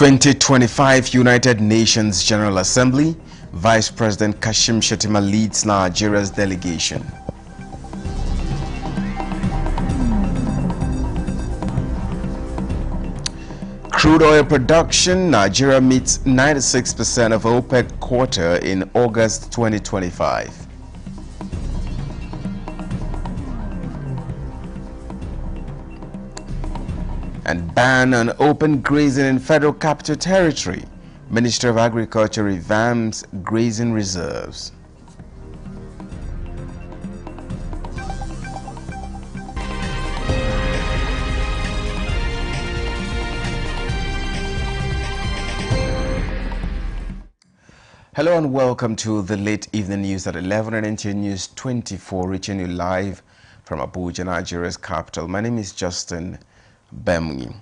2025 United Nations General Assembly, Vice President Kashim Shettima leads Nigeria's delegation. Crude oil production, Nigeria meets 96% of OPEC quota in August 2025. And ban on open grazing in Federal Capital Territory. Ministry of Agriculture revamps grazing reserves. Hello and welcome to the late evening news at 11 and NTA News 24, reaching you live from Abuja, Nigeria's capital. My name is Justin Bemwi.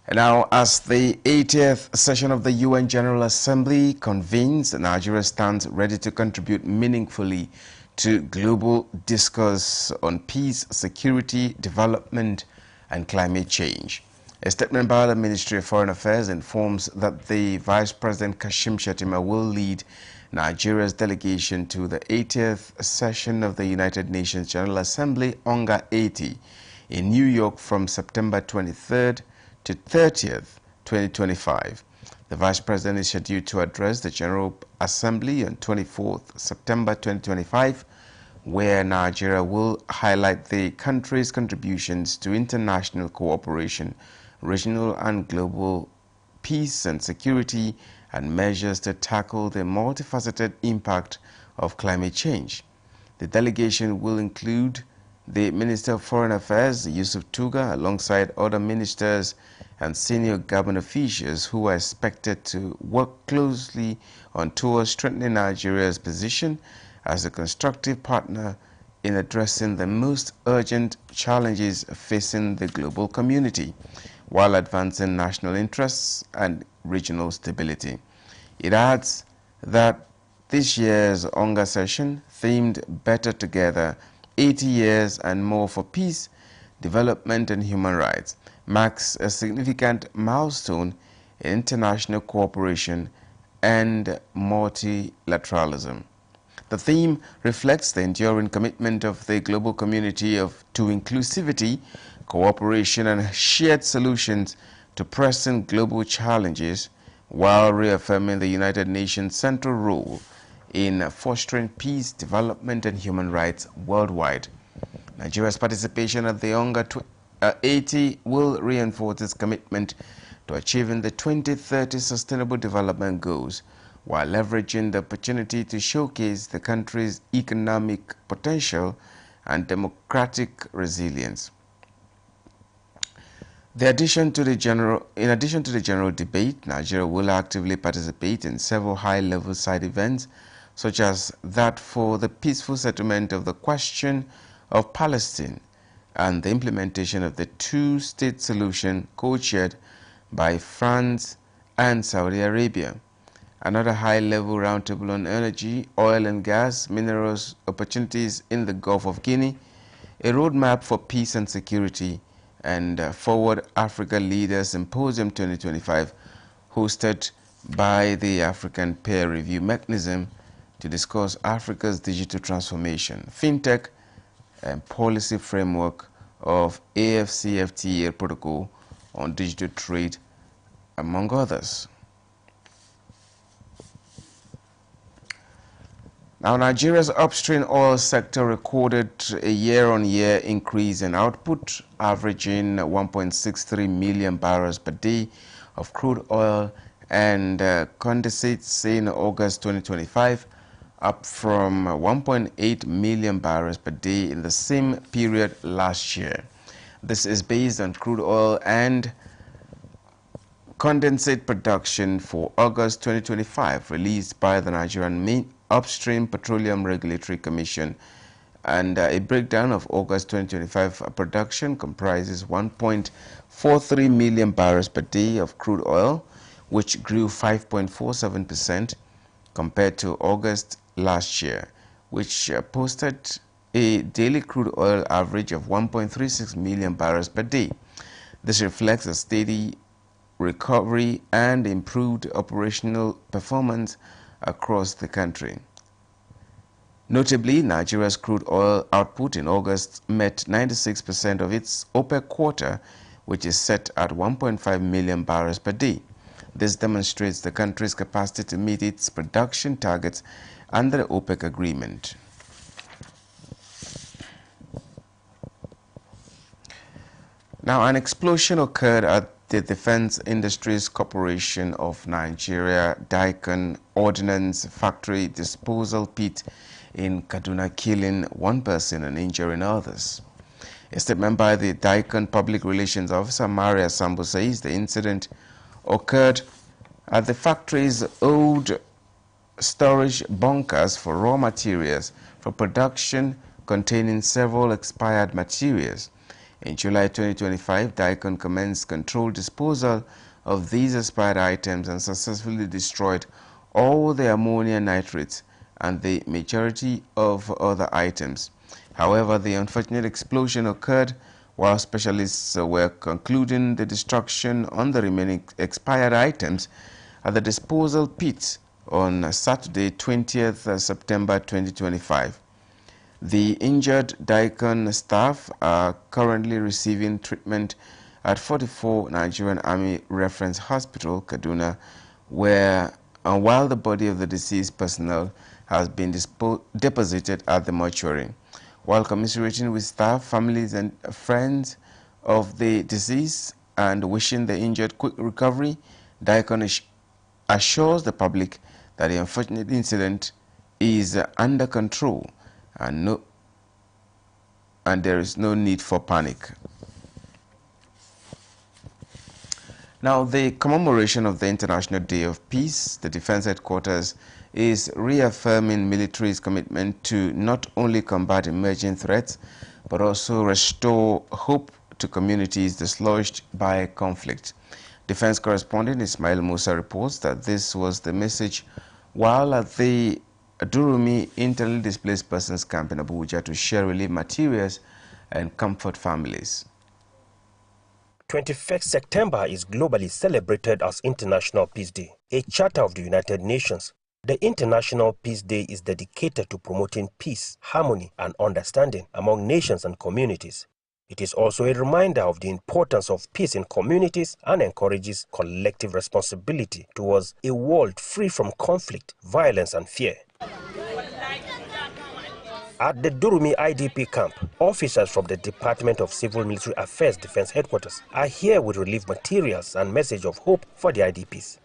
And now, as the 80th session of the UN General Assembly convenes, Nigeria stands ready to contribute meaningfully to global discourse on peace, security, development, and climate change. A statement by the Ministry of Foreign Affairs informs that the Vice President Kashim Shettima will lead Nigeria's delegation to the 80th session of the United Nations General Assembly, UNGA 80, in New York from September 23rd to 30th, 2025. The Vice President is scheduled to address the General Assembly on 24th September 2025, where Nigeria will highlight the country's contributions to international cooperation, regional and global peace and security, and measures to tackle the multifaceted impact of climate change. The delegation will include the Minister of Foreign Affairs, Yusuf Tuga, alongside other ministers and senior government officials who are expected to work closely towards strengthening Nigeria's position as a constructive partner in addressing the most urgent challenges facing the global community, while advancing national interests and regional stability. It adds that this year's UNGA session, themed Better Together, 80 years and more for peace, development and human rights, marks a significant milestone in international cooperation and multilateralism. The theme reflects the enduring commitment of the global community to inclusivity, cooperation and shared solutions to pressing global challenges, while reaffirming the United Nations' central role in fostering peace, development and human rights worldwide. Nigeria's participation at the UNGA 80 will reinforce its commitment to achieving the 2030 Sustainable Development Goals, while leveraging the opportunity to showcase the country's economic potential and democratic resilience. In addition to the general debate, Nigeria will actively participate in several high-level side events, such as that for the peaceful settlement of the question of Palestine and the implementation of the two-state solution co-chaired by France and Saudi Arabia. Another high-level roundtable on energy, oil and gas, minerals, opportunities in the Gulf of Guinea, a roadmap for peace and security, and Forward Africa Leaders Symposium 2025, hosted by the African Peer Review Mechanism, to discuss Africa's digital transformation, fintech, and policy framework of AFCFTA protocol on digital trade, among others. Now, Nigeria's upstream oil sector recorded a year-on-year increase in output, averaging 1.63 million barrels per day of crude oil and condensates in August 2025, up from 1.8 million barrels per day in the same period last year. This is based on crude oil and condensate production for August 2025, released by the Nigerian Main Upstream Petroleum Regulatory Commission, and a breakdown of August 2025 production comprises 1.43 million barrels per day of crude oil, which grew 5.47% compared to August last year, which posted a daily crude oil average of 1.36 million barrels per day. This reflects a steady recovery and improved operational performance across the country. Notably, Nigeria's crude oil output in August met 96% of its OPEC quota, which is set at 1.5 million barrels per day. This demonstrates the country's capacity to meet its production targets under the OPEC agreement. Now, an explosion occurred at the Defense Industries Corporation of Nigeria Dicon Ordnance Factory disposal pit in Kaduna, killing one person and injuring others. A statement by the Dicon Public Relations Officer, Maria Sambo, says the incident occurred at the factory's old storage bunkers for raw materials for production containing several expired materials. In July 2025, Dicon commenced controlled disposal of these expired items and successfully destroyed all the ammonium nitrates and the majority of other items. However, the unfortunate explosion occurred while specialists were concluding the destruction on the remaining expired items at the disposal pit on Saturday, 20th September 2025. The injured Dicon staff are currently receiving treatment at 44 Nigerian Army Reference Hospital, Kaduna, while the body of the deceased personnel has been deposited at the mortuary. While commiserating with staff, families and friends of the deceased and wishing the injured quick recovery, Dicon assures the public that the unfortunate incident is under control and there is no need for panic. Now, the commemoration of the International Day of Peace, the Defense Headquarters is reaffirming military's commitment to not only combat emerging threats, but also restore hope to communities dislodged by conflict. Defense correspondent Ismail Musa reports that this was the message while at the Durumi internally displaced persons camp in Abuja to share relief materials and comfort families. 21st September is globally celebrated as International Peace Day, a charter of the United Nations. The International Peace Day is dedicated to promoting peace, harmony, and understanding among nations and communities. It is also a reminder of the importance of peace in communities and encourages collective responsibility towards a world free from conflict, violence, and fear. At the Durumi IDP camp, officers from the Department of Civil Military Affairs Defense Headquarters are here with relief materials and message of hope for the IDPs.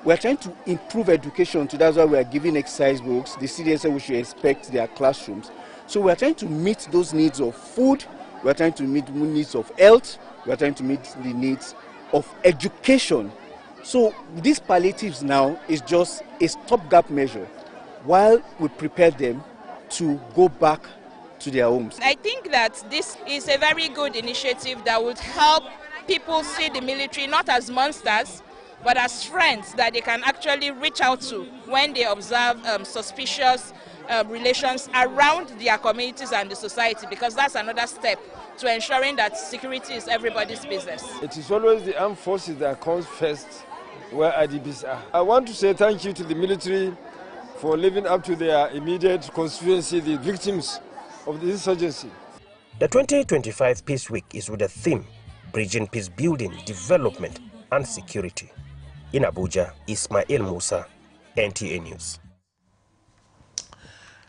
We are trying to improve education, so that's why we are giving exercise books. The CDS we should expect their classrooms. So we are trying to meet those needs of food, we are trying to meet the needs of health, we are trying to meet the needs of education. So these palliatives now is just a stopgap measure while we prepare them to go back to their homes. I think that this is a very good initiative that would help people see the military not as monsters, but as friends that they can actually reach out to when they observe suspicious relations around their communities and the society, because that's another step to ensuring that security is everybody's business. It is always the armed forces that comes first where IDPs are. I want to say thank you to the military for living up to their immediate constituency, the victims of the insurgency. The 2025 Peace Week is with the theme, Bridging Peace Building, Development and Security. In Abuja, Ismail Musa, NTA News.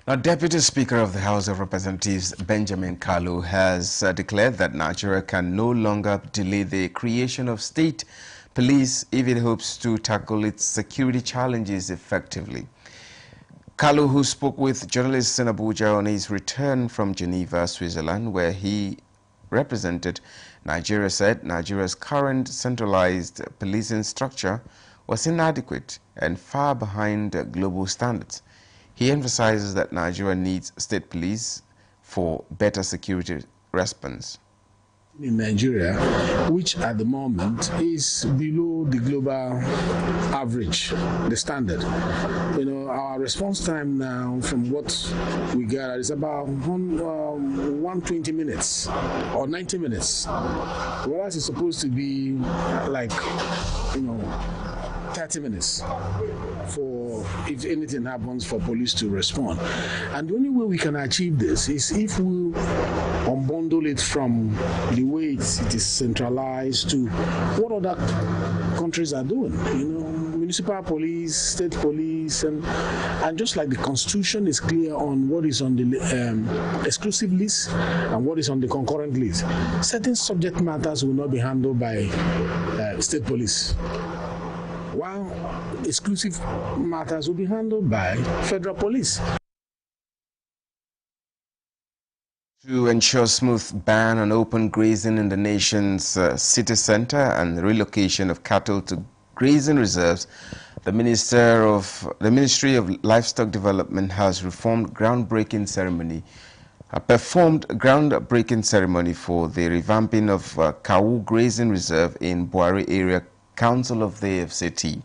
Now, Deputy Speaker of the House of Representatives Benjamin Kalu has declared that Nigeria can no longer delay the creation of state police if it hopes to tackle its security challenges effectively. Kalu, who spoke with journalists in Abuja on his return from Geneva, Switzerland, where he represented Nigeria, said Nigeria's current centralized policing structure was inadequate and far behind global standards. He emphasizes that Nigeria needs state police for better security response. in Nigeria, which at the moment is below the global average, the standard. You know, our response time now, from what we gather, is about 120 minutes or 90 minutes, whereas it's supposed to be like, 30 minutes for if anything happens for police to respond. And the only way we can achieve this is if we unbundle it from the way it is centralized to what other countries are doing. Municipal police, state police, and just like the Constitution is clear on what is on the exclusive list and what is on the concurrent list, certain subject matters will not be handled by state police, while exclusive matters will be handled by federal police. To ensure smooth ban on open grazing in the nation's city center and the relocation of cattle to grazing reserves, the Ministry of Livestock Development has performed groundbreaking ceremony for the revamping of Kawu Grazing Reserve in Buhari Area Council of the FCT.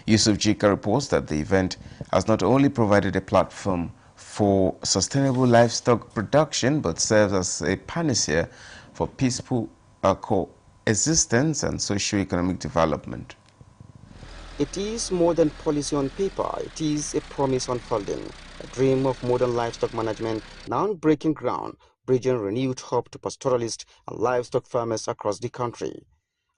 Yusuf Jika reports that the event has not only provided a platform for sustainable livestock production, but serves as a panacea for peaceful coexistence and socio-economic development. It is more than policy on paper, it is a promise unfolding, a dream of modern livestock management now breaking ground, bridging renewed hope to pastoralists and livestock farmers across the country.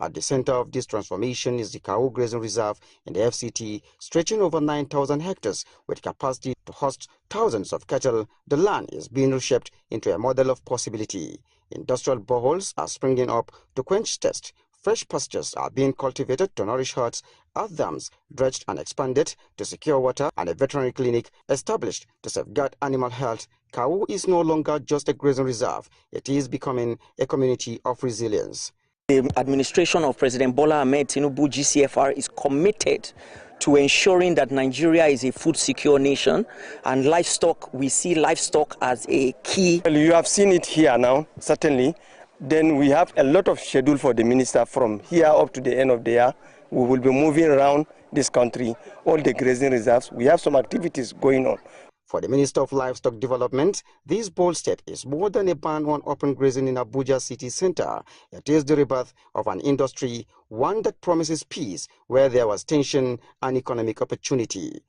At the center of this transformation is the Kawu Grazing Reserve in the FCT, stretching over 9,000 hectares with capacity to host thousands of cattle. The land is being reshaped into a model of possibility. Industrial boreholes are springing up to quench thirst. Fresh pastures are being cultivated to nourish herds, earth dams dredged and expanded to secure water, and a veterinary clinic established to safeguard animal health. Kawu is no longer just a grazing reserve. It is becoming a community of resilience. The administration of President Bola Ahmed Tinubu, GCFR, is committed to ensuring that Nigeria is a food secure nation, and livestock, we see livestock as a key. Well, you have seen it here now, certainly. Then we have a lot of schedule for the minister from here up to the end of the year. We will be moving around this country, all the grazing reserves. We have some activities going on. For the Minister of Livestock Development, this bold step is more than a ban on open grazing in Abuja city center. It is the rebirth of an industry, one that promises peace where there was tension and economic opportunity.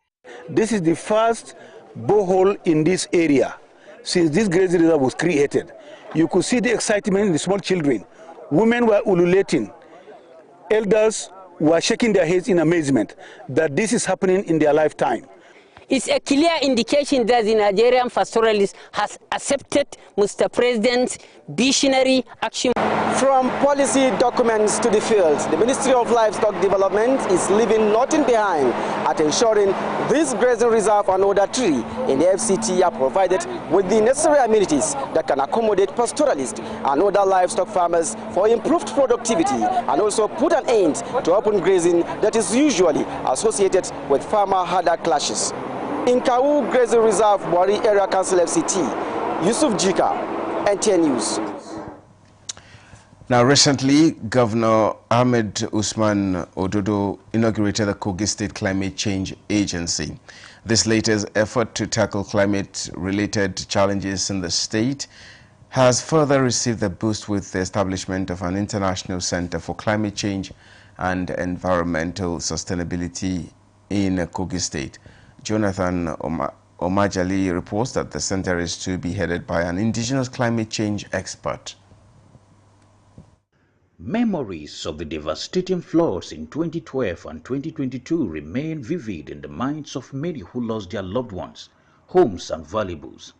This is the first borehole in this area since this grazing reserve was created. You could see the excitement in the small children. Women were ululating. Elders were shaking their heads in amazement that this is happening in their lifetime. It's a clear indication that the Nigerian pastoralist has accepted Mr. President's visionary action. From policy documents to the field, the Ministry of Livestock Development is leaving nothing behind at ensuring this grazing reserve and other tree in the FCT are provided with the necessary amenities that can accommodate pastoralists and other livestock farmers for improved productivity, and also put an end to open grazing that is usually associated with farmer-herder clashes. In Kawu Grazing Reserve, Buhari Area Council FCT, Yusuf Jika, NTN News. Now, recently, Governor Ahmed Usman Ododo inaugurated the Kogi State Climate Change Agency. This latest effort to tackle climate-related challenges in the state has further received a boost with the establishment of an international center for climate change and environmental sustainability in Kogi State. Jonathan Omajali reports that the center is to be headed by an indigenous climate change expert. Memories of the devastating floods in 2012 and 2022 remain vivid in the minds of many who lost their loved ones, homes and valuables.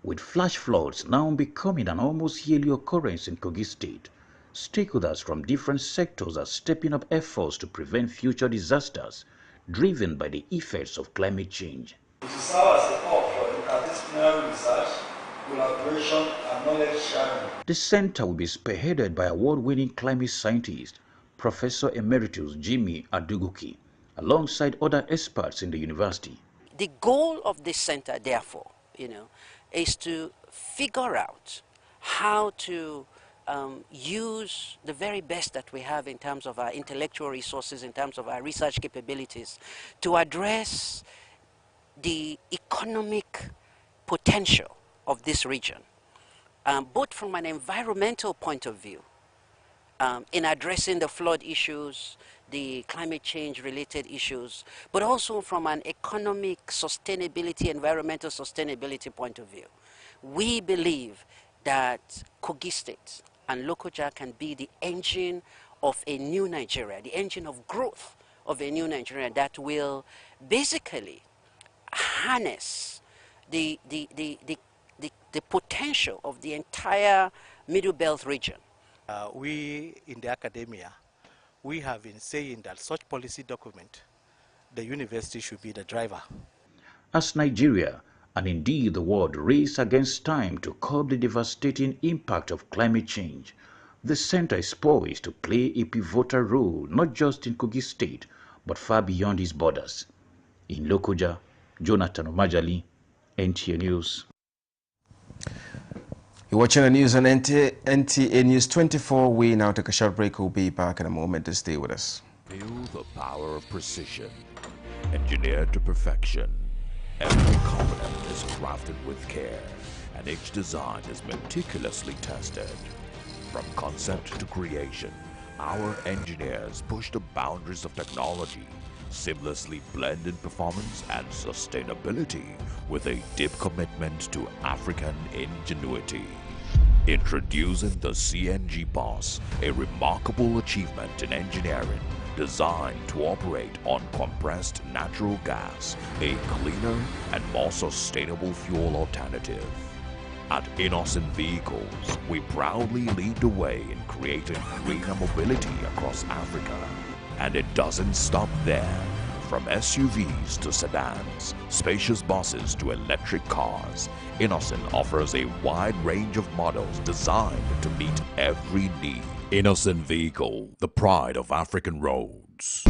With flash floods now becoming an almost yearly occurrence in Kogi State, stakeholders from different sectors are stepping up efforts to prevent future disasters driven by the effects of climate change. It is our support for interdisciplinary research, collaboration, and knowledge sharing. The center will be spearheaded by award-winning climate scientist, Professor Emeritus Jimmy Aduguki, alongside other experts in the university. The goal of this center, therefore, is to figure out how to use the very best that we have in terms of our intellectual resources, in terms of our research capabilities, to address the economic potential of this region, both from an environmental point of view, in addressing the flood issues, the climate change related issues, but also from an economic sustainability, environmental sustainability point of view. We believe that Kogi State and Lokoja can be the engine of a new Nigeria, the engine of growth of a new Nigeria that will basically harness the potential of the entire Middle Belt region. We in the academia, we have been saying that such policy document, the university should be the driver. As Nigeria, and indeed the world, race against time to curb the devastating impact of climate change, the center is poised to play a pivotal role not just in Kogi State, but far beyond its borders. In Lokoja, Jonathan Omajali, NTA News. You're watching the news on NTA News 24. We now take a short break. We'll be back in a moment to stay with us. Feel the power of precision, engineered to perfection. Every component is crafted with care, and each design is meticulously tested. From concept to creation, our engineers push the boundaries of technology, seamlessly blend in performance and sustainability with a deep commitment to African ingenuity. Introducing the CNG Boss, a remarkable achievement in engineering designed to operate on compressed natural gas, a cleaner and more sustainable fuel alternative. At Innocent Vehicles, we proudly lead the way in creating greener mobility across Africa. And it doesn't stop there. From SUVs to sedans, spacious buses to electric cars, Innocent offers a wide range of models designed to meet every need. Innocent Vehicle, the pride of African roads.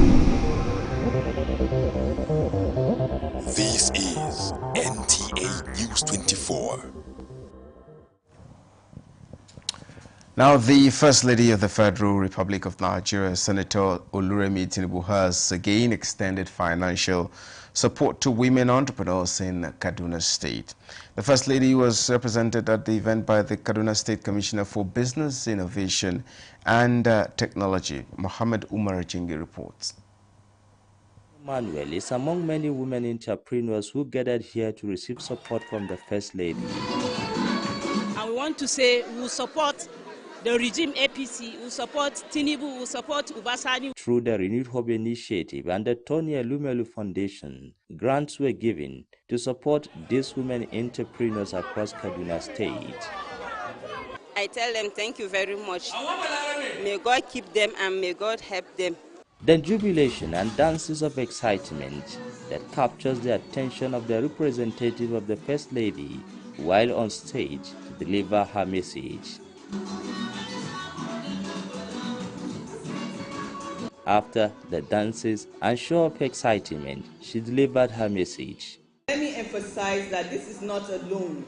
This is NTA News 24. Now, the First Lady of the Federal Republic of Nigeria, Senator Oluremi Tinubu, has again extended financial support to women entrepreneurs in Kaduna State. The First Lady was represented at the event by the Kaduna State Commissioner for Business, Innovation and Technology, Mohammed Umar Jingi reports. Manuel is among many women entrepreneurs who gathered here to receive support from the First Lady. And we want to say we will support the regime APC, will support Tinubu, will support Ubasani. Through the Renewed Hope Initiative and the Tony Elumelu Foundation, grants were given to support these women entrepreneurs across Kaduna State. I tell them thank you very much. May God keep them and may God help them. The jubilation and dances of excitement that captures the attention of the representative of the First Lady while on stage to deliver her message. After the dances and show of excitement, she delivered her message. Let me emphasize that this is not a loan.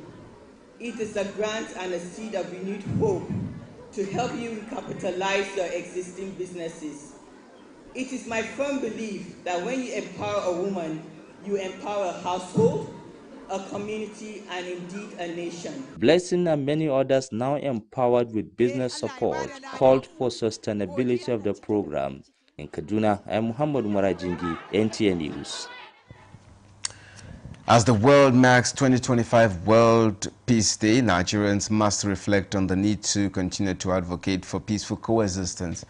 It is a grant and a seed of renewed hope to help you recapitalize your existing businesses. It is my firm belief that when you empower a woman, you empower a household, a community, and indeed a nation. Blessing and many others now empowered with business support called for sustainability of the program. In Kaduna, I am Muhammad Marajingi, NTA News. As the world marks 2025 World Peace Day, Nigerians must reflect on the need to continue to advocate for peaceful coexistence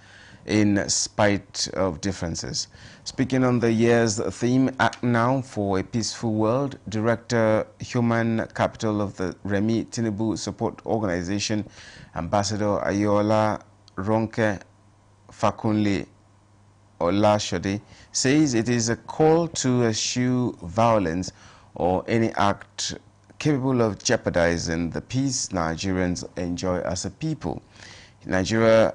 in spite of differences. Speaking on the year's theme, Act Now for a Peaceful World, Director Human Capital of the Remi Tinubu Support Organization, Ambassador Ayola Ronke Fakunle Olashode, says it is a call to eschew violence or any act capable of jeopardizing the peace Nigerians enjoy as a people. Nigeria,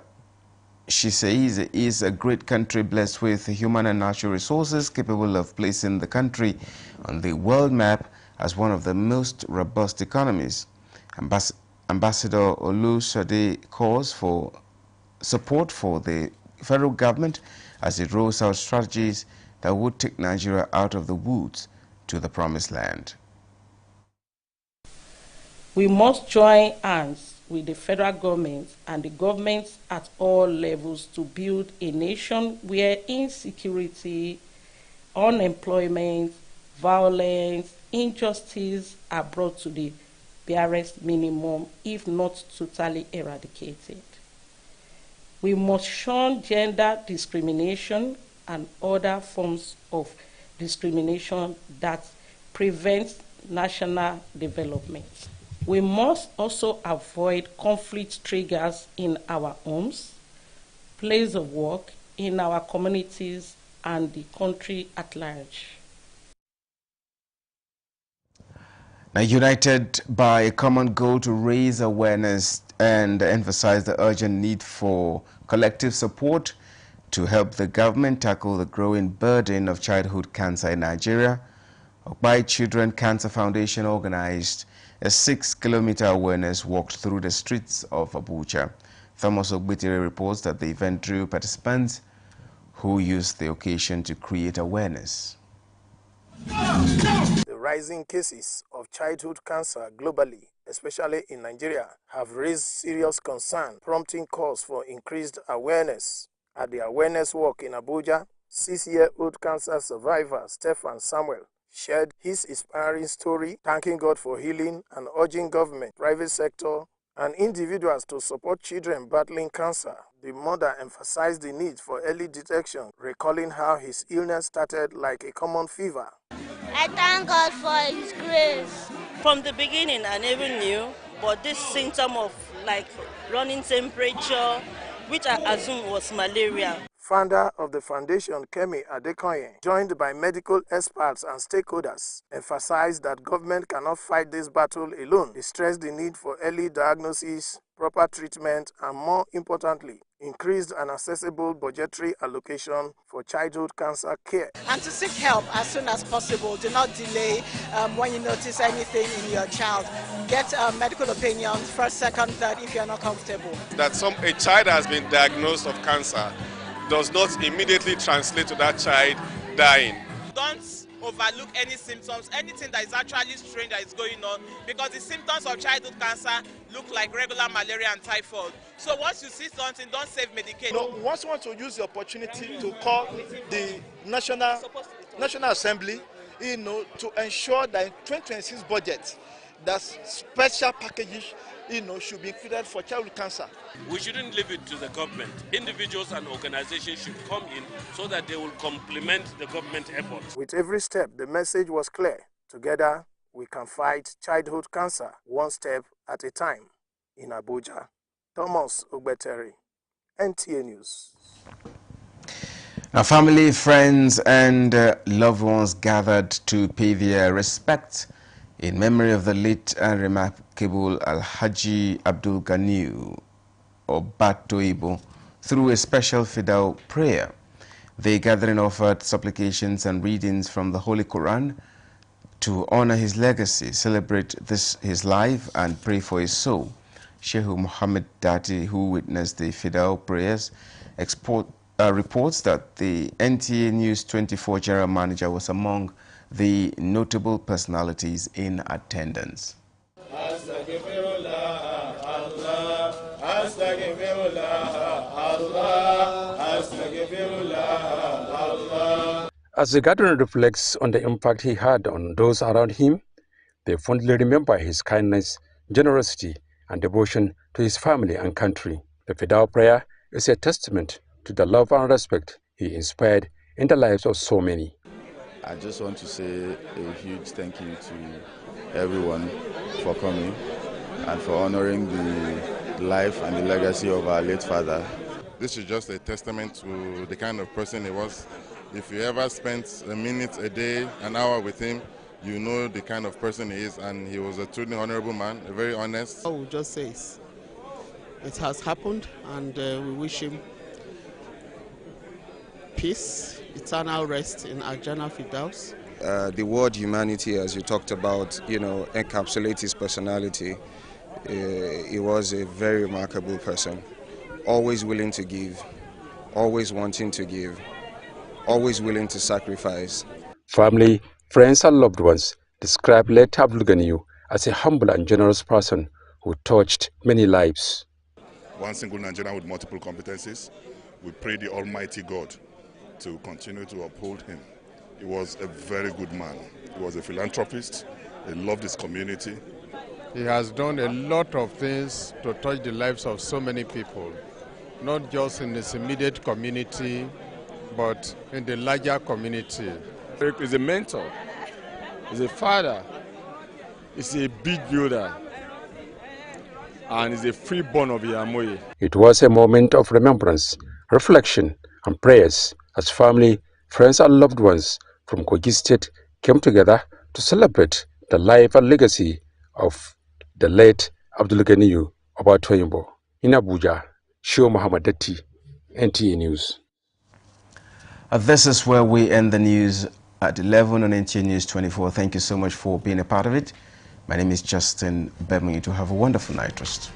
she says, is a great country blessed with human and natural resources capable of placing the country on the world map as one of the most robust economies. Ambassador Olusade calls for support for the federal government as it rolls out strategies that would take Nigeria out of the woods to the promised land. We must join hands with the federal government and the governments at all levels to build a nation where insecurity, unemployment, violence, injustice are brought to the barest minimum, if not totally eradicated. We must shun gender discrimination and other forms of discrimination that prevent national development. We must also avoid conflict triggers in our homes, place of work, in our communities, and the country at large. Now, united by a common goal to raise awareness and emphasize the urgent need for collective support to help the government tackle the growing burden of childhood cancer in Nigeria, Okpai Children Cancer Foundation organized a 6-kilometer awareness walk through the streets of Abuja. Thomas Ogbitire reports that the event drew participants who used the occasion to create awareness. The rising cases of childhood cancer globally, especially in Nigeria, have raised serious concern, prompting calls for increased awareness. At the awareness walk in Abuja, 6-year-old cancer survivor Stephan Samuel shared his inspiring story, thanking God for healing and urging government, private sector, and individuals to support children battling cancer. The mother emphasized the need for early detection, recalling how his illness started like a common fever. I thank God for His grace. From the beginning, I never knew, but this symptom of like running temperature, which I assumed was malaria. Founder of the foundation, Kemi Adekoye, joined by medical experts and stakeholders, emphasized that government cannot fight this battle alone. They stressed the need for early diagnosis, proper treatment, and more importantly, increased and accessible budgetary allocation for childhood cancer care. And to seek help as soon as possible. Do not delay when you notice anything in your child. Get medical opinions first, second, third if you're not comfortable. That a child has been diagnosed of cancer does not immediately translate to that child dying. Don't overlook any symptoms, anything that is actually strange that is going on, because the symptoms of childhood cancer look like regular malaria and typhoid. So once you see something, don't self-medicate. No, we also want to use the opportunity to call the National Assembly, to ensure that in 2026 budget, that special packages should be included for childhood cancer. We shouldn't leave it to the government. Individuals and organizations should come in so that they will complement the government efforts. With every step, the message was clear. Together, we can fight childhood cancer one step at a time. In Abuja, Thomas Ogbeteri, NTA News. Now, family, friends, and loved ones gathered to pay their respects in memory of the late and remarkable Alhaji Abdul Ganiu Obatoibo through a special Fidal prayer. The gathering offered supplications and readings from the Holy Quran to honor his legacy, celebrate his life, and pray for his soul. Sheikh Muhammad Dati, who witnessed the Fidal prayers, reports that the NTA News 24 general manager was among the notable personalities in attendance. As the gathering reflects on the impact he had on those around him, they fondly remember his kindness, generosity, and devotion to his family and country. The Fidal prayer is a testament to the love and respect he inspired in the lives of so many. I just want to say a huge thank you to everyone for coming and for honoring the life and the legacy of our late father. This is just a testament to the kind of person he was. If you ever spent a minute, a day, an hour with him, you know the kind of person he is, and he was a truly honorable man, a very honest. I will just say it has happened, and we wish him peace, eternal rest in Al-Jannah Firdaus. The word humanity, as you talked about, encapsulates his personality. He was a very remarkable person, always willing to give, always wanting to give, always willing to sacrifice. Family, friends and loved ones describe late Abdul Ganiyu as a humble and generous person who touched many lives. One single Nigerian with multiple competencies. We pray the Almighty God to continue to uphold him. He was a very good man. He was a philanthropist. He loved his community. He has done a lot of things to touch the lives of so many people, not just in his immediate community, but in the larger community. He's a mentor, he's a father, he's a big builder, and he's a freeborn of Yamoye. It was a moment of remembrance, reflection, and prayers as family, friends, and loved ones from Kogi State came together to celebrate the life and legacy of the late Abdul Ganiyu Obatoyimbo. In Abuja, Shio Muhammad Datti, NTA News. This is where we end the news at 11 on NTA News 24. Thank you so much for being a part of it. My name is Justin Beming. To have a wonderful night rest.